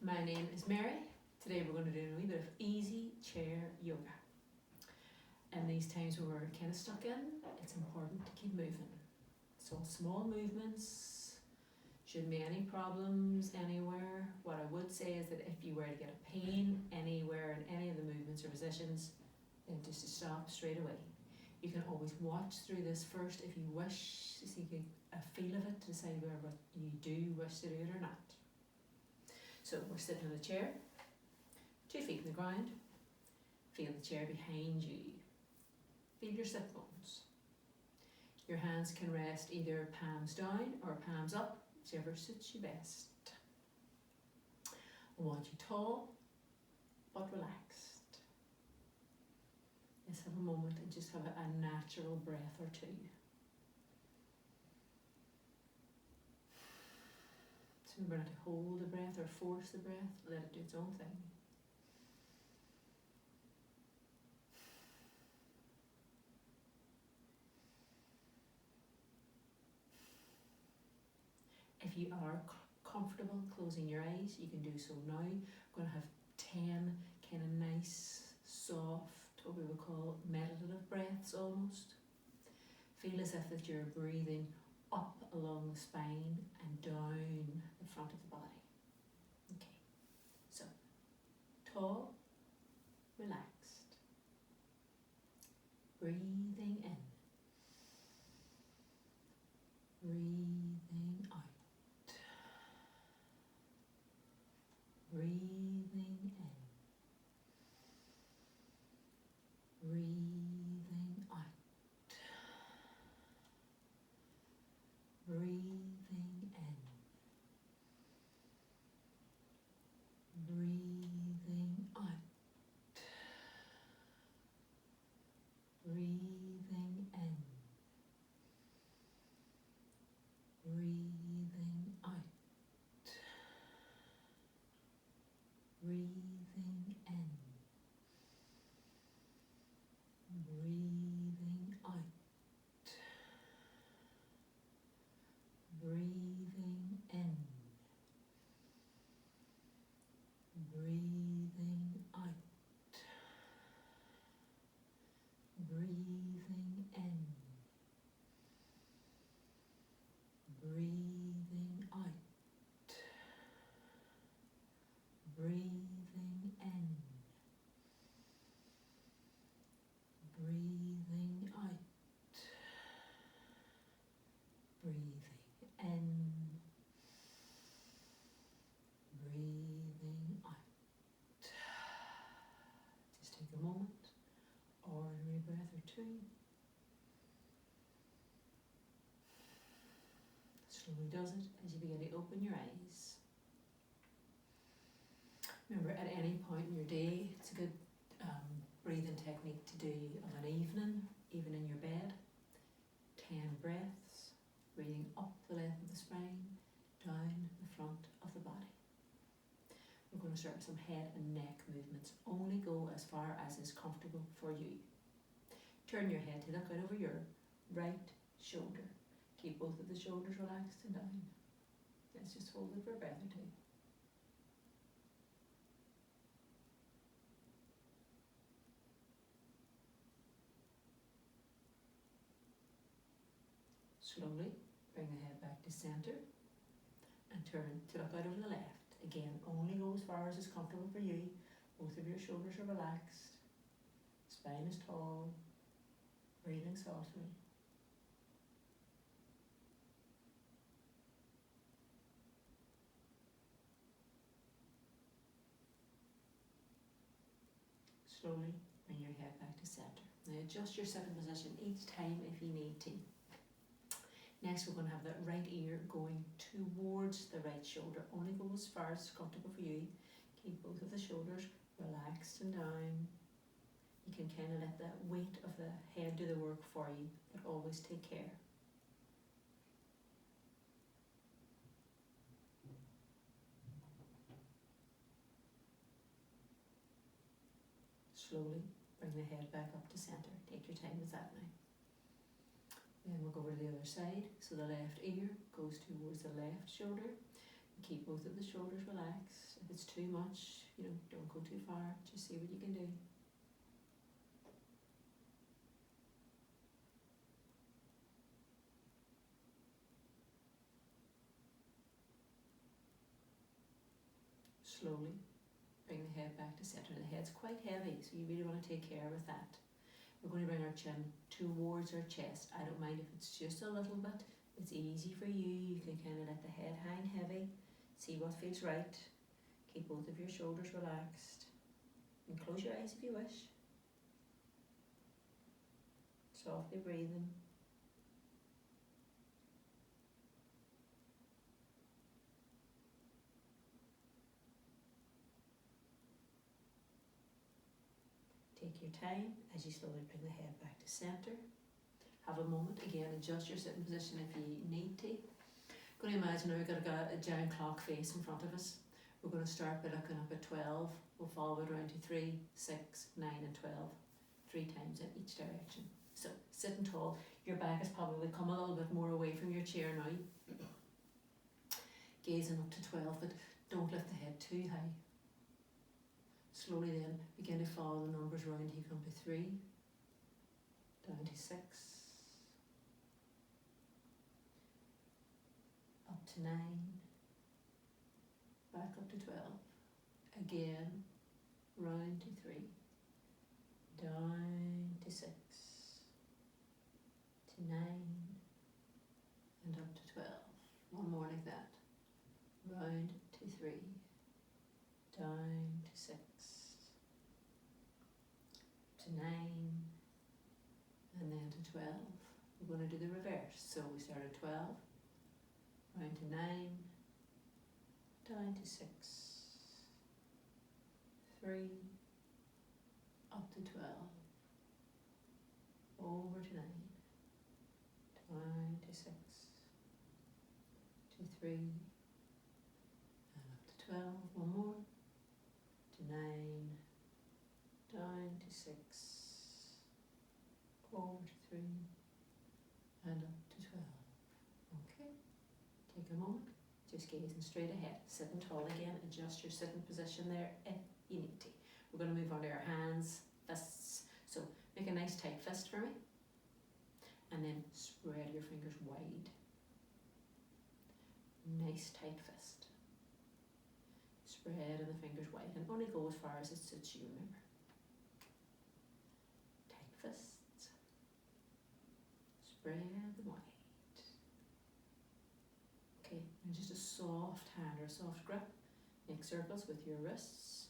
My name is Mary. Today we're going to do a wee bit of easy chair yoga. And these times where we're kind of stuck in, it's important to keep moving. So small movements, shouldn't be any problems anywhere. What I would say is that if you were to get a pain anywhere in any of the movements or positions, then just to stop straight away. You can always watch through this first if you wish to see a feel of it, to decide whether you do wish to do it or not. So we're sitting in a chair, 2 feet in the ground, feel the chair behind you, feel your sit bones. Your hands can rest either palms down or palms up, whichever suits you best. I want you tall but relaxed. Let's have a moment and just have a natural breath or two. So remember not to hold the breath or force the breath, let it do its own thing. If you are comfortable closing your eyes, you can do so now. We're going to have 10 kind of nice, soft, what we would call meditative breaths almost. Feel as if that you're breathing up along the spine and down the front of the body. Okay, so tall, relaxed, breathing in, breathing out, breathing in, breathing out, breathing in, breathing out, breathing in, breathing out, breathing in, breathing out, breathing in, breathing out, breathing in, breathing out, breathing in, breathing out, breathing in, breathing out. Just take a moment, ordinary breath or two. Slowly does it as you begin to open your eyes. Remember, at any point in your day, it's a good breathing technique to do of an evening, even in your bed. 10 breaths, breathing up the length of the spine, down the front of the body. We're going to start with some head and neck movements. Only go as far as is comfortable for you. Turn your head to look out over your right shoulder. Keep both of the shoulders relaxed and down. Let's just hold it for a breath or two. Slowly bring the head back to centre and turn to look out over the left. Again, only go as far as is comfortable for you. Both of your shoulders are relaxed. Spine is tall. Breathing softly. Slowly bring your head back to centre. Now adjust your sitting position each time if you need to. Next, we're going to have that right ear going towards the right shoulder. Only go as far as comfortable for you. Keep both of the shoulders relaxed and down. You can kind of let that weight of the head do the work for you, but always take care. Slowly bring the head back up to centre. Take your time with that now. Then we'll go over to the other side. So the left ear goes towards the left shoulder. Keep both of the shoulders relaxed. If it's too much, don't go too far. Just see what you can do. Slowly bring the head back to center. The head's quite heavy, so you really want to take care with that. We're going to bring our chin towards our chest. I don't mind if it's just a little bit. It's easy for you. You can kind of let the head hang heavy. See what feels right. Keep both of your shoulders relaxed. And close your eyes if you wish. Softly breathing. Take your time as you slowly bring the head back to center. Have a moment, again, adjust your sitting position if you need to. Going to imagine now we've got a giant clock face in front of us. We're going to start by looking up at 12. We'll follow it around to 3, 6, 9 and 12. 3 times in each direction. So, sitting tall. Your back has probably come a little bit more away from your chair now. Gazing up to 12, but don't lift the head too high. Slowly then, begin to follow the numbers round. You come to 3, down to 6, up to 9, back up to 12, again, round to 3, down to 6, to 9, and up to 12. One more like that. Round to 3, down to 6, to 9, and then to 12. We're going to do the reverse. So we start at 12, round to 9, down to 6, 3, up to 12, over to 9, down to 6, to 3, and up to 12. One more. To 9, down to 6, over to 3, and up to 12. Okay, take a moment, just gazing straight ahead, sitting tall again, adjust your sitting position there if you need to. We're going to move on to our hands, fists, so make a nice tight fist for me, and then spread your fingers wide. Nice tight fist. Spread and the fingers wide, and only go as far as it suits you, remember. Tight fists. Spread them wide. Okay, and just a soft hand or a soft grip. Make circles with your wrists.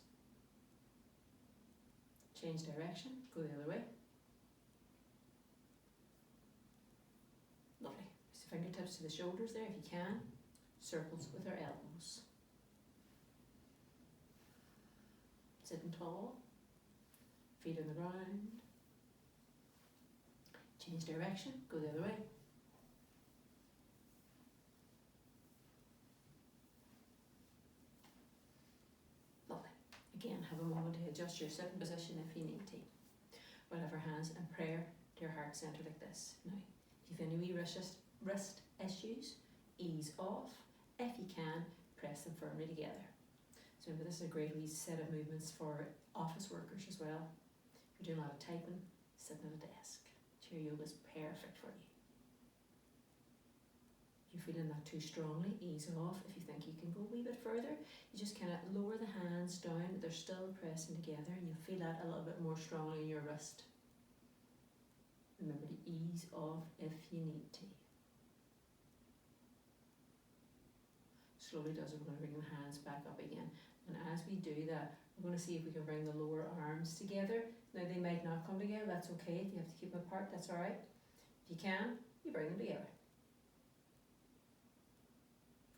Change direction, go the other way. Lovely. Press the fingertips to the shoulders there if you can. Circles with our elbows. Sitting tall, feet on the ground. Change direction, go the other way. Lovely. Again, have a moment to adjust your sitting position if you need to. We'll have our hands in prayer to your heart centre like this. Now, if you've any wee wrist issues, ease off. If you can, press them firmly together. So remember, this is a great wee set of movements for office workers as well. If you're doing a lot of typing, sitting at a desk. Chair yoga is perfect for you. If you're feeling that too strongly, ease off. If you think you can go a wee bit further, you just kind of lower the hands down. They're still pressing together, and you'll feel that a little bit more strongly in your wrist. Remember to ease off if you need to. Slowly does it, we're going to bring the hands back up again. And as we do that, we're going to see if we can bring the lower arms together. Now they might not come together, that's okay. If you have to keep them apart, that's alright. If you can, you bring them together.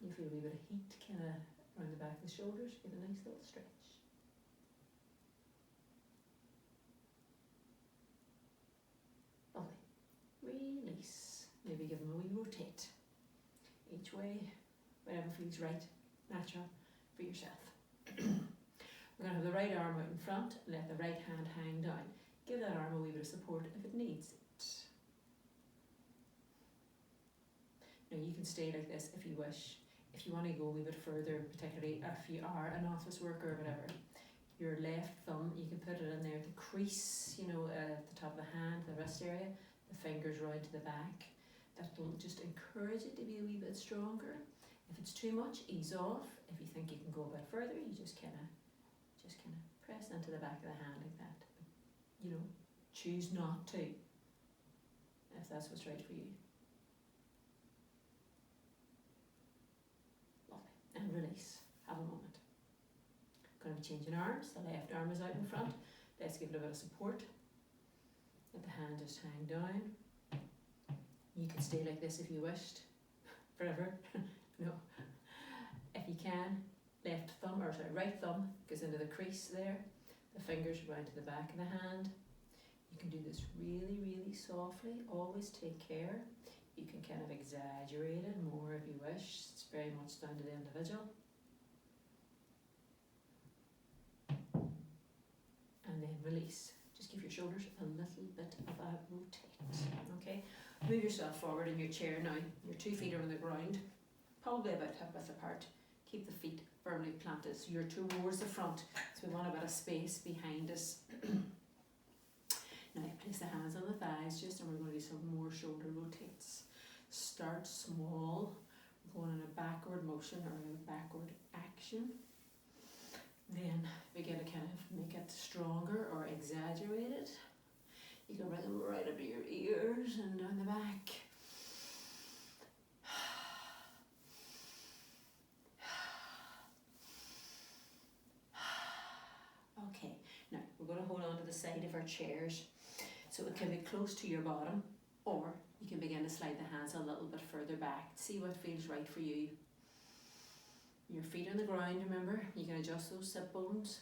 You feel a wee bit of heat kind of around the back of the shoulders, give a nice little stretch. Lovely. Release. Maybe give them a wee rotate. Each way. Whatever feels right, natural for yourself. We're going to have the right arm out in front, let the right hand hang down. Give that arm a wee bit of support if it needs it. Now you can stay like this if you wish. if you want to go a wee bit further, particularly if you are an office worker or whatever, your left thumb, you can put it in there at the crease, you know, at the top of the hand, the wrist area, the fingers round to the back. That will just encourage it to be a wee bit stronger. If it's too much, ease off. If you think you can go a bit further, you just kind of press into the back of the hand like that. You know, choose not to, if that's what's right for you. Lovely. And release. Have a moment. Going to be changing arms. The left arm is out in front. Let's give it a bit of support. Let the hand just hang down. You can stay like this if you wished. Forever. No. If you can, right thumb goes into the crease there. The fingers round to the back of the hand. You can do this really, really softly. Always take care. You can kind of exaggerate it more if you wish. It's very much down to the individual. And then release. Just give your shoulders a little bit of a rotate. Okay? Move yourself forward in your chair now. Your 2 feet are on the ground, probably about hip width apart. Keep the feet firmly planted so you're towards the front. So we want a bit of space behind us. Now place the hands on the thighs just, and we're going to do some more shoulder rotates. Start small, going in a backward motion or in a backward action. Then begin to kind of make it stronger or exaggerate it. You can bring them right up to your ears and down the back. Okay, now we're going to hold on to the side of our chairs so it can be close to your bottom, or you can begin to slide the hands a little bit further back. See what feels right for you. Your feet on the ground, remember, you can adjust those sit bones,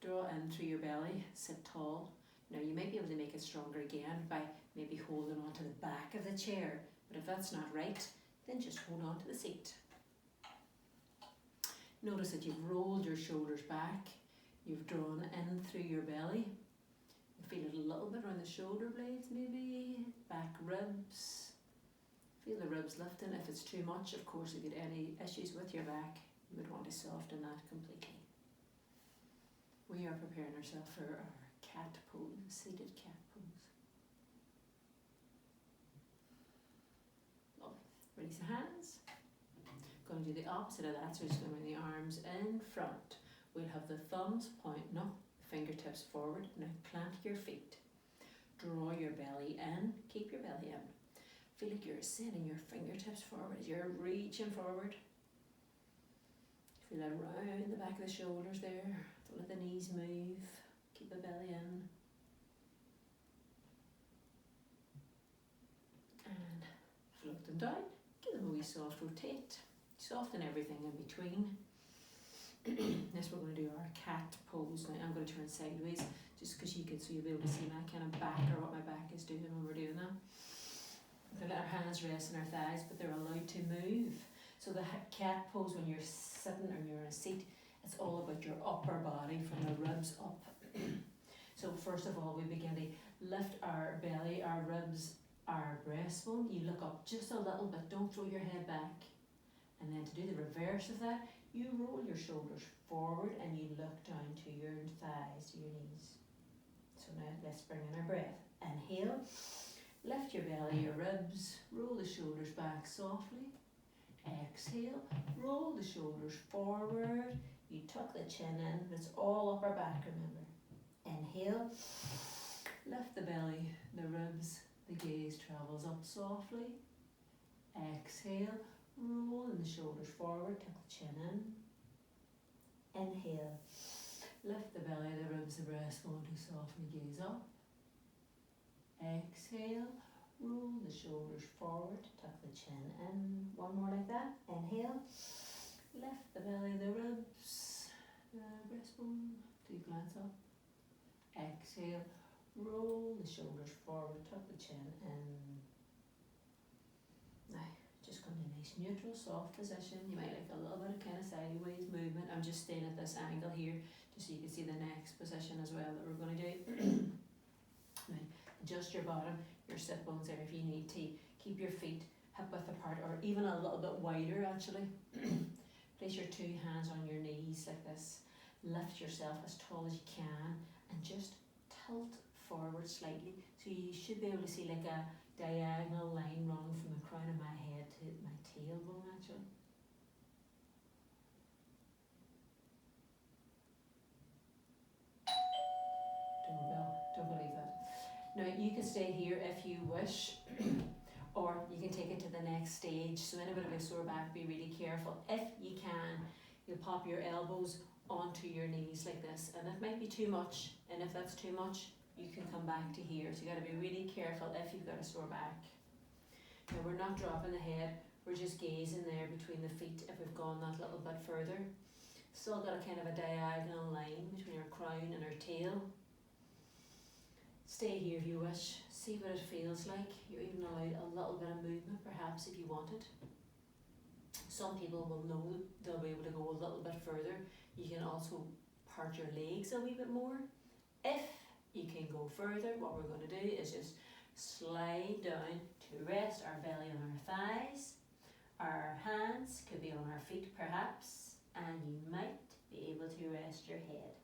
draw in through your belly, sit tall. Now you might be able to make it stronger again by maybe holding on to the back of the chair, but if that's not right, then just hold on to the seat. Notice that you've rolled your shoulders back, you've drawn in through your belly. You feel it a little bit around the shoulder blades maybe, back ribs. Feel the ribs lifting. If it's too much, of course, if you get any issues with your back, you would want to soften that completely. We are preparing ourselves for our cat pose, seated cat pose. Lovely. Release the hands. Going to do the opposite of that, so just going to bring the arms in front. We'll have the thumbs pointing up, fingertips forward. Now plant your feet. Draw your belly in, keep your belly in. Feel like you're sending your fingertips forward as you're reaching forward. Feel that round the back of the shoulders there. Don't let the knees move. Keep the belly in. And float them down. Give them a wee soft rotate. Soften everything in between. Next we're going to do our cat pose. Now I'm going to turn sideways just because so you'll be able to see my kind of back or what my back is doing when we're doing that. We're going to let our hands rest on our thighs, but they're allowed to move. So the cat pose, when you're sitting or you're in a seat, it's all about your upper body from the ribs up. So first of all, we begin to lift our belly, our ribs, our breastbone. You look up just a little bit, don't throw your head back. And then to do the reverse of that, you roll your shoulders forward and you look down to your thighs, to your knees. So now let's bring in our breath. Inhale, lift your belly, your ribs, roll the shoulders back softly. Exhale, roll the shoulders forward. You tuck the chin in, it's all upper back, remember. Inhale, lift the belly, the ribs, the gaze travels up softly. Exhale, roll the shoulders forward, tuck the chin in. Inhale, lift the belly, the ribs, the breastbone to softly gaze up. Exhale, roll the shoulders forward, tuck the chin in. One more like that. Inhale, lift the belly, the ribs, the breastbone to glance up. Exhale, roll the shoulders forward, tuck the chin in. Now, just come to a nice neutral, soft position. You might like a little bit of kind of sideways movement. I'm just staying at this angle here, just so you can see the next position as well that we're going to do. Now, adjust your bottom, your sit bones there if you need to. Keep your feet hip width apart, or even a little bit wider actually. Place your two hands on your knees like this. Lift yourself as tall as you can and just tilt forward slightly. So you should be able to see like a diagonal line running from the crown of my head to my tailbone actually. Don't believe that. Now you can stay here if you wish, or you can take it to the next stage. So anybody with a sore back, be really careful. If you can, you'll pop your elbows onto your knees like this, and it might be too much, and if that's too much, you can come back to here. So you got to be really careful if you've got a sore back. Now we're not dropping the head, we're just gazing there between the feet if we've gone that little bit further. Still got a kind of a diagonal line between our crown and our tail. Stay here if you wish, see what it feels like. You're even allowed a little bit of movement perhaps if you wanted. Some people will know they'll be able to go a little bit further. You can also part your legs a wee bit more. If you can go further, what we're going to do is just slide down to rest our belly on our thighs. Our hands could be on our feet perhaps, and you might be able to rest your head.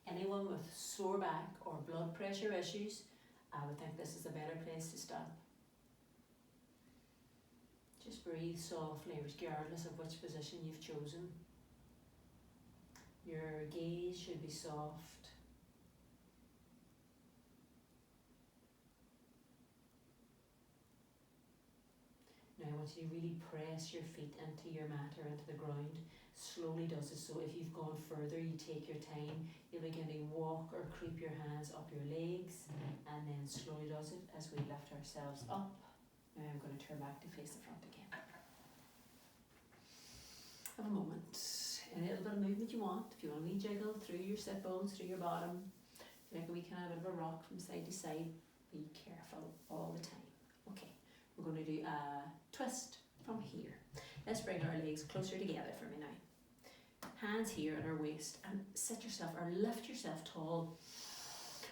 Anyone with sore back or blood pressure issues, I would think this is a better place to stop. Just breathe softly regardless of which position you've chosen. Your gaze should be soft. Now I want you to really press your feet into your mat or into the ground. Slowly does it, so if you've gone further, you take your time. You'll begin to walk or creep your hands up your legs, and then slowly does it as we lift ourselves up. Now I'm going to turn back to face the front again. Have a moment. Any little bit of movement you want. If you want a wee jiggle through your sit bones, through your bottom, like a wee kind of bit of a rock from side to side, be careful all the time. Okay, we're going to do a twist from here. Let's bring our legs closer together for me now. Hands here at our waist, and sit yourself or lift yourself tall.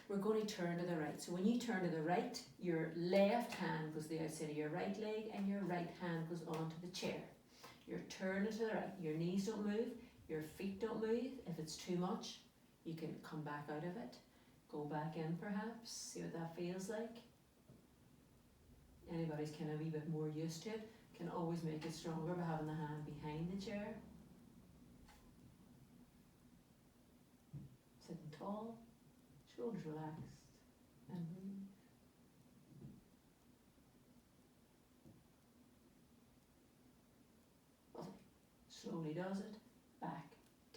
We're going to turn to the right. So when you turn to the right, your left hand goes to the outside of your right leg and your right hand goes onto the chair. You're turning to the right. Your knees don't move, your feet don't move. If it's too much, you can come back out of it. Go back in perhaps, see what that feels like. Anybody's kind of a wee bit more used to it can always make it stronger by having the hand behind the chair. Sitting tall, shoulders relaxed, and breathe. Lovely. Slowly does it, back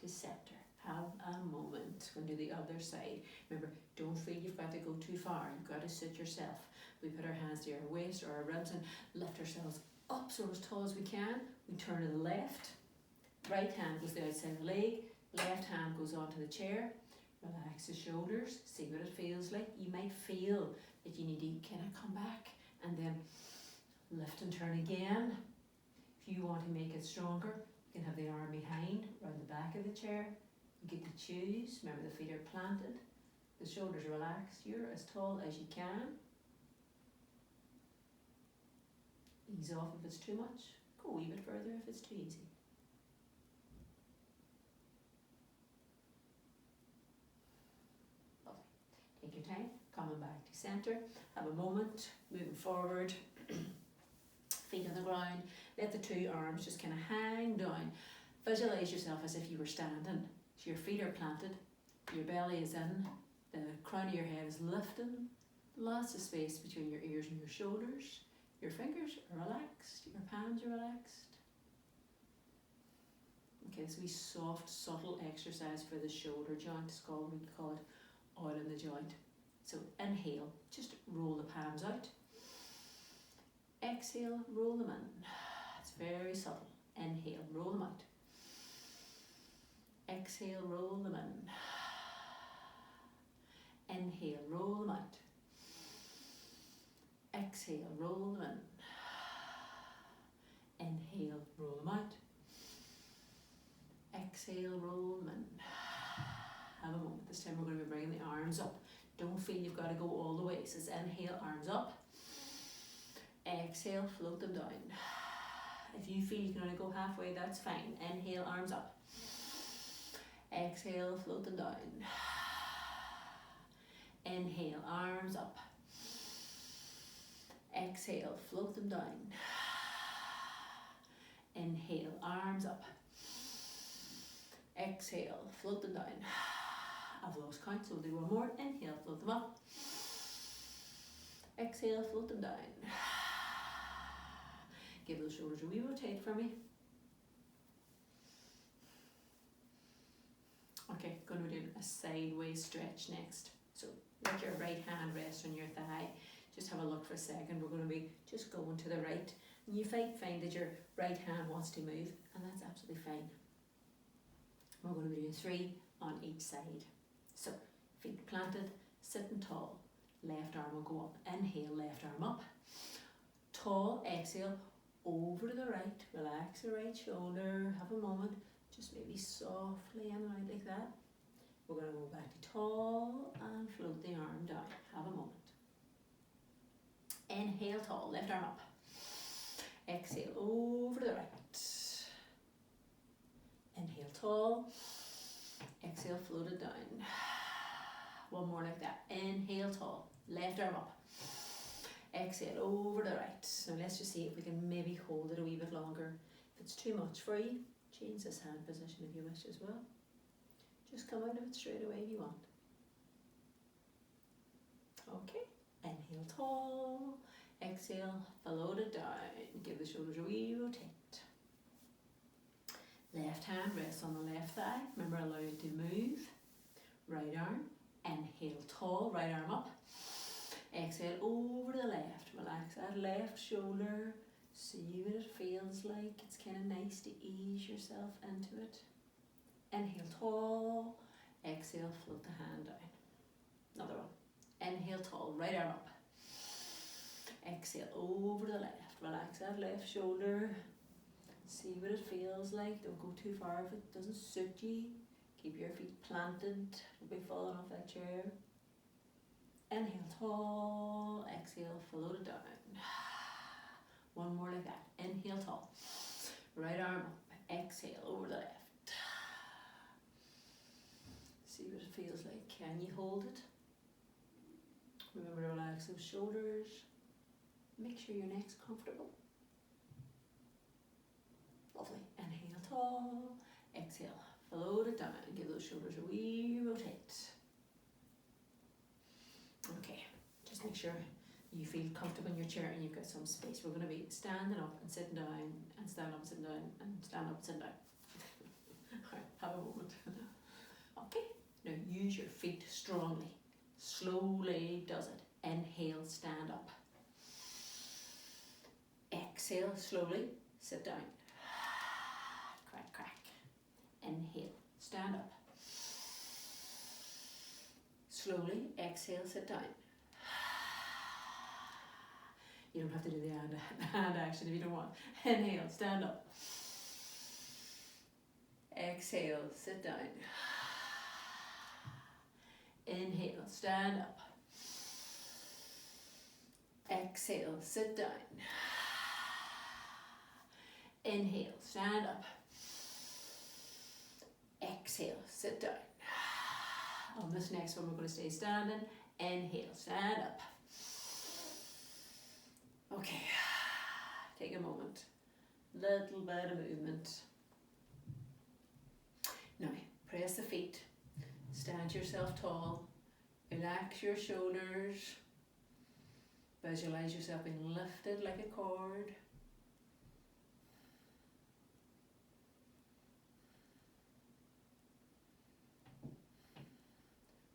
to center. Have a moment. We'll do the other side. Remember, don't feel you've got to go too far. You've got to sit yourself. We put our hands to our waist or our ribs and lift ourselves up so as tall as we can. We turn to the left. Right hand goes to the outside of the leg. Left hand goes onto the chair. Relax the shoulders. See what it feels like. You might feel that you need to kind of come back and then lift and turn again. If you want to make it stronger, you can have the arm behind, around the back of the chair. You get to choose. Remember, the feet are planted. The shoulders are relaxed. You're as tall as you can. Ease off if it's too much. Go a wee bit further if it's too easy. Lovely. Take your time, coming back to centre. Have a moment, moving forward. Feet on the ground. Let the two arms just kind of hang down. Visualise yourself as if you were standing. So your feet are planted, your belly is in, the crown of your head is lifting. Lots of space between your ears and your shoulders. Your fingers are relaxed, your palms are relaxed. Okay, so we soft, subtle exercise for the shoulder joint. It's called, we call it oil in the joint. So inhale, just roll the palms out. Exhale, roll them in. It's very subtle. Inhale, roll them out. Exhale, roll them in. Inhale, roll them out. Exhale, roll them in. Inhale, roll them out. Exhale, roll them in. Have a moment. This time we're going to be bringing the arms up. Don't feel you've got to go all the way. So it's inhale, arms up. Exhale, float them down. If you feel you can only go halfway, that's fine. Inhale, arms up. Exhale, float them down. Inhale, arms up. Exhale, float them down. Inhale, arms up. Exhale, float them down. I've lost count, so we'll do one more. Inhale, float them up. Exhale, float them down. Give those shoulders a wee rotate for me. Okay, going to be doing a sideways stretch next. So let your right hand rest on your thigh. Just have a look for a second. We're going to be just going to the right. And you might find that your right hand wants to move, and that's absolutely fine. We're going to be doing 3 on each side. So feet planted, sitting tall. Left arm will go up. Inhale, left arm up. Tall, exhale, over to the right. Relax the right shoulder. Have a moment. Just maybe softly in and out like that. We're going to go back to tall and float the arm down. Have a moment. Inhale, tall, left arm up. Exhale, over to the right. Inhale, tall. Exhale, float it down. One more like that. Inhale, tall, left arm up. Exhale, over to the right. Now let's just see if we can maybe hold it a wee bit longer. If it's too much for you, change this hand position if you wish as well. Just come out of it straight away if you want. Okay, inhale, tall. Exhale, float it down. Give the shoulders a wee rotate. Left hand rests on the left thigh. Remember, allow it to move. Right arm. Inhale, tall, right arm up. Exhale, over to the left. Relax that left shoulder. See what it feels like. It's kind of nice to ease yourself into it. Inhale, tall. Exhale, float the hand down. Another one. Inhale, tall, right arm up. Exhale, over to the left. Relax that left shoulder. See what it feels like. Don't go too far if it doesn't suit you. Keep your feet planted. Don't be falling off that chair. Inhale, tall. Exhale, float it down. One more like that. Inhale, tall. Right arm up. Exhale, over the left. See what it feels like. Can you hold it? Remember to relax those shoulders. Make sure your neck's comfortable. Lovely. Inhale, tall. Exhale, float it down. Give those shoulders a wee rotate. Okay, just make sure you feel comfortable in your chair and you've got some space. We're going to be standing up and sitting down, and stand up, sitting down, and stand up, sitting down. Alright, have a moment. Okay, now use your feet strongly. Slowly does it. Inhale, stand up. Exhale, slowly, sit down. Crack, crack. Inhale, stand up. Slowly, exhale, sit down. You don't have to do the hand action if you don't want. Inhale, stand up. Exhale, sit down. Inhale, stand up. Exhale, sit down. Inhale, stand up. Exhale, sit down. On this next one, we're going to stay standing. Inhale, stand up. Okay, take a moment. Little bit of movement. Now, press the feet. Stand yourself tall. Relax your shoulders. Visualize yourself being lifted like a cord.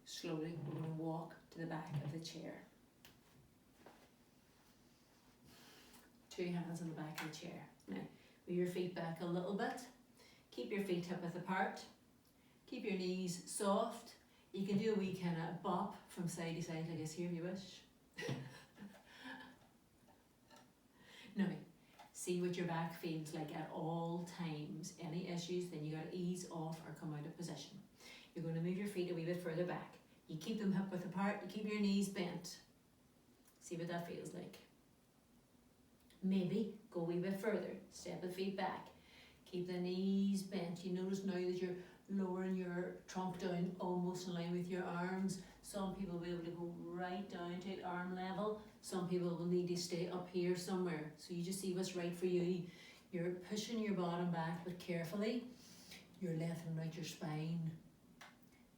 Slowly, we're going to walk to the back of the chair. 2 hands on the back of the chair. Now, with your feet back a little bit. Keep your feet hip width apart. Keep your knees soft. You can do a wee kind of bop from side to side like this here if you wish. Now, see what your back feels like at all times. Any issues, then you got to ease off or come out of position. You're going to move your feet a wee bit further back. You keep them hip width apart. You keep your knees bent. See what that feels like. Maybe go a wee bit further, step the feet back, keep the knees bent. You notice now that you're lowering your trunk down almost in line with your arms. Some people will be able to go right down to arm level. Some people will need to stay up here somewhere. So you just see what's right for you. You're pushing your bottom back, but carefully. You're lengthening out your spine.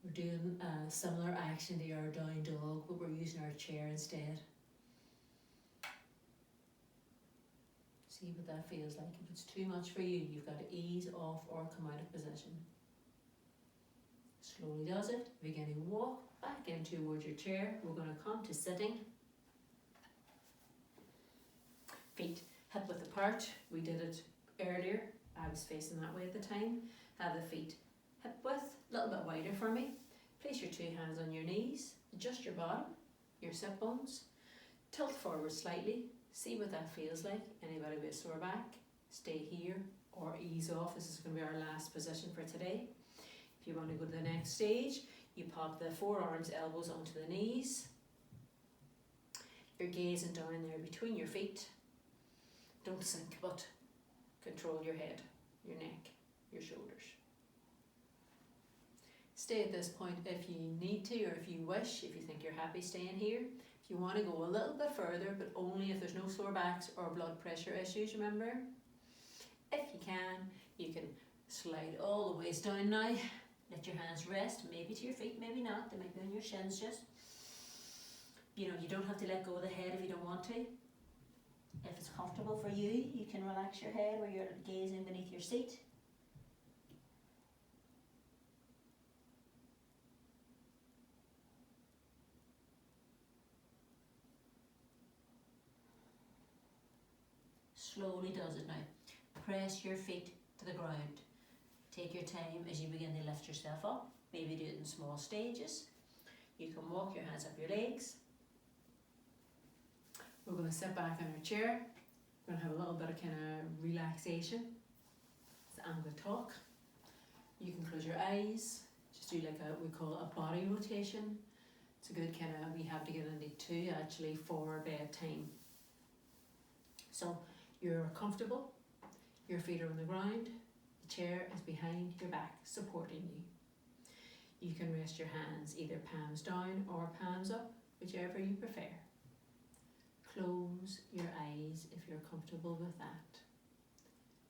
We're doing a similar action to our down dog, but we're using our chair instead. See what that feels like. If it's too much for you, you've got to ease off or come out of position. Slowly does it. Begin to walk back in towards your chair. We're going to come to sitting. Feet hip width apart. We did it earlier. I was facing that way at the time. Have the feet hip width, a little bit wider for me. Place your two hands on your knees. Adjust your bottom, your sit bones. Tilt forward slightly. See what that feels like. Anybody with a sore back? Stay here or ease off. This is going to be our last position for today. If you want to go to the next stage, you pop the forearms, elbows onto the knees. You're gazing down there between your feet. Don't sink, but control your head, your neck, your shoulders. Stay at this point if you need to, or if you wish, if you think you're happy staying here. If you want to go a little bit further, but only if there's no sore backs or blood pressure issues, remember. If you can slide all the ways down now. Let your hands rest, maybe to your feet, maybe not. They might be on your shins just. You know, you don't have to let go of the head if you don't want to. If it's comfortable for you, you can relax your head where you're gazing beneath your seat. Slowly does it now. Press your feet to the ground. Take your time as you begin to lift yourself up. Maybe do it in small stages. You can walk your hands up your legs. We're going to sit back on our chair. We're going to have a little bit of kind of relaxation. So I'm going to talk. You can close your eyes. Just do like we call a body rotation. It's a good kind of, we have to get into two actually for bedtime. So you're comfortable. Your feet are on the ground. The chair is behind your back, supporting you. You can rest your hands either palms down or palms up, whichever you prefer. Close your eyes if you're comfortable with that.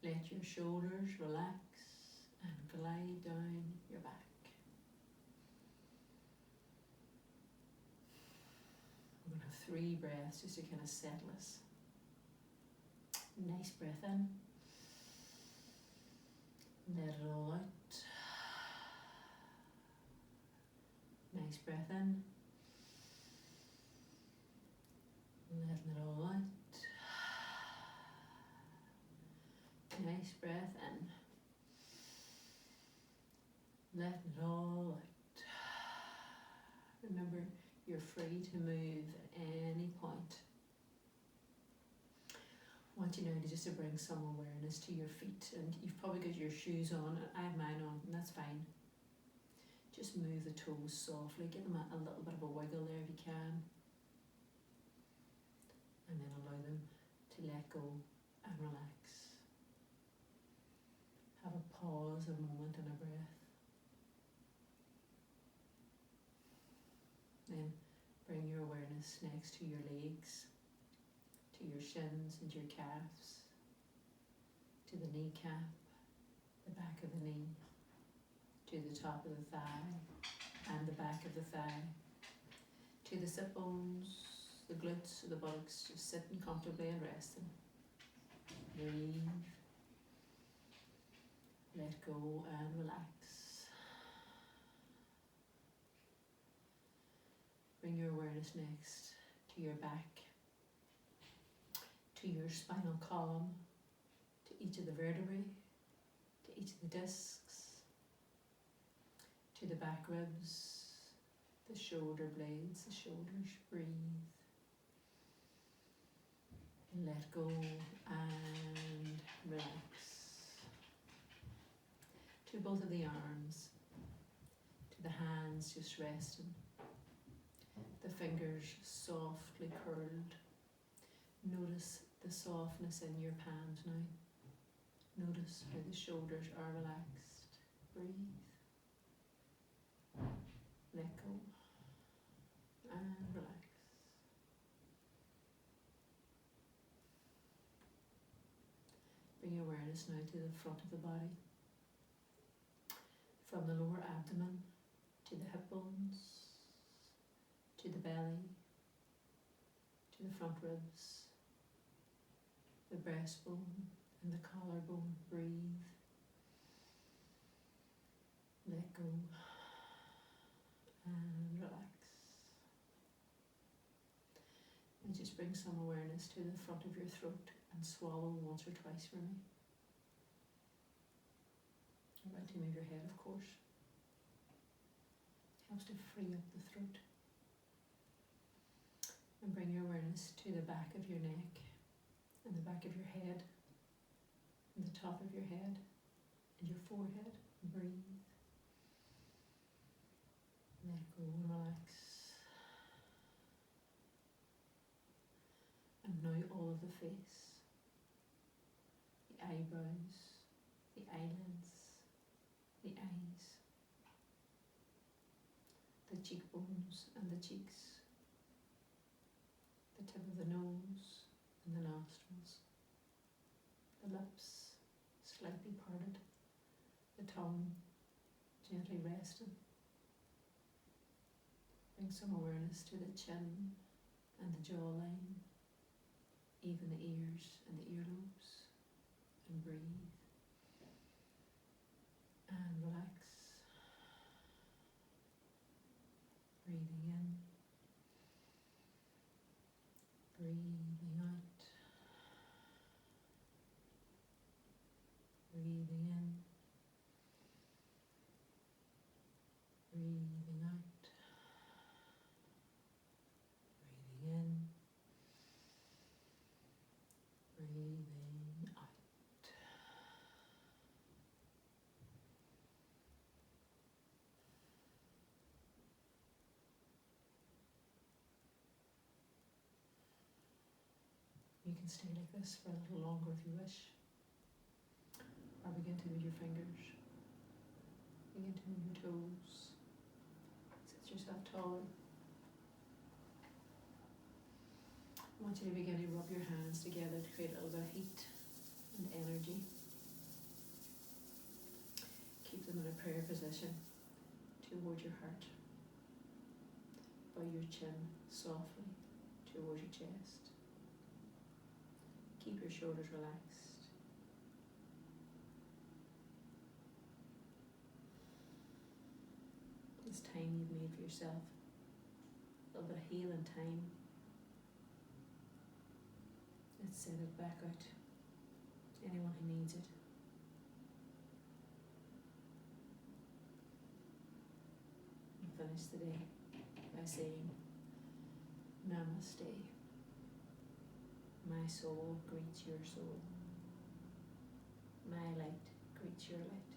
Let your shoulders relax and glide down your back. We're going to have 3 breaths just to kind of settle us. Nice breath in. Let it all out. Nice breath in. Letting it all out. Nice breath in. Letting it all out. Remember, you're free to move at any point. I want you now to just to bring some awareness to your feet, and you've probably got your shoes on. I have mine on, and that's fine. Just move the toes softly, give them a little bit of a wiggle there if you can, and then allow them to let go and relax. Have a pause, a moment, and a breath. Then bring your awareness next to your legs, to your shins and your calves, to the kneecap, the back of the knee, to the top of the thigh and the back of the thigh, to the sit bones, the glutes, the buttocks, just sitting comfortably and resting. Breathe, let go and relax. Bring your awareness next to your back, to your spinal column, to each of the vertebrae, to each of the discs, to the back ribs, the shoulder blades, the shoulders. Breathe. Let go and relax. To both of the arms, to the hands just resting, the fingers softly curled. Notice the softness in your palms now. Notice how the shoulders are relaxed. Breathe. Let go. And relax. Bring your awareness now to the front of the body. From the lower abdomen to the hip bones, to the belly, to the front ribs, the breastbone and the collarbone. Breathe. Let go. And relax. And just bring some awareness to the front of your throat and swallow once or twice for me. You're about to move your head, of course. Helps to free up the throat. And bring your awareness to the back of your neck and the back of your head and the top of your head and your forehead. Breathe. Let go and relax. And now all of the face, the eyebrows, the eyelids, the eyes, the cheekbones and the cheeks, the tip of the nose and the nostrils, the lips slightly parted, the tongue gently resting. Bring some awareness to the chin and the jawline, even the ears and the earlobes, and breathe and relax. Breathing in, breathing out, breathing in, breathing out. In, breathing out. You can stay like this for a little longer if you wish, or begin to move your fingers, begin to move your toes, sit yourself taller. I want you to begin to rub your hands together to create a little bit of heat and energy. Keep them in a prayer position toward your heart. Bow your chin softly towards your chest. Keep your shoulders relaxed. This time you've made for yourself. A little bit of healing time. Let's send it back out to anyone who needs it. And finish the day by saying, Namaste. My soul greets your soul. My light greets your light.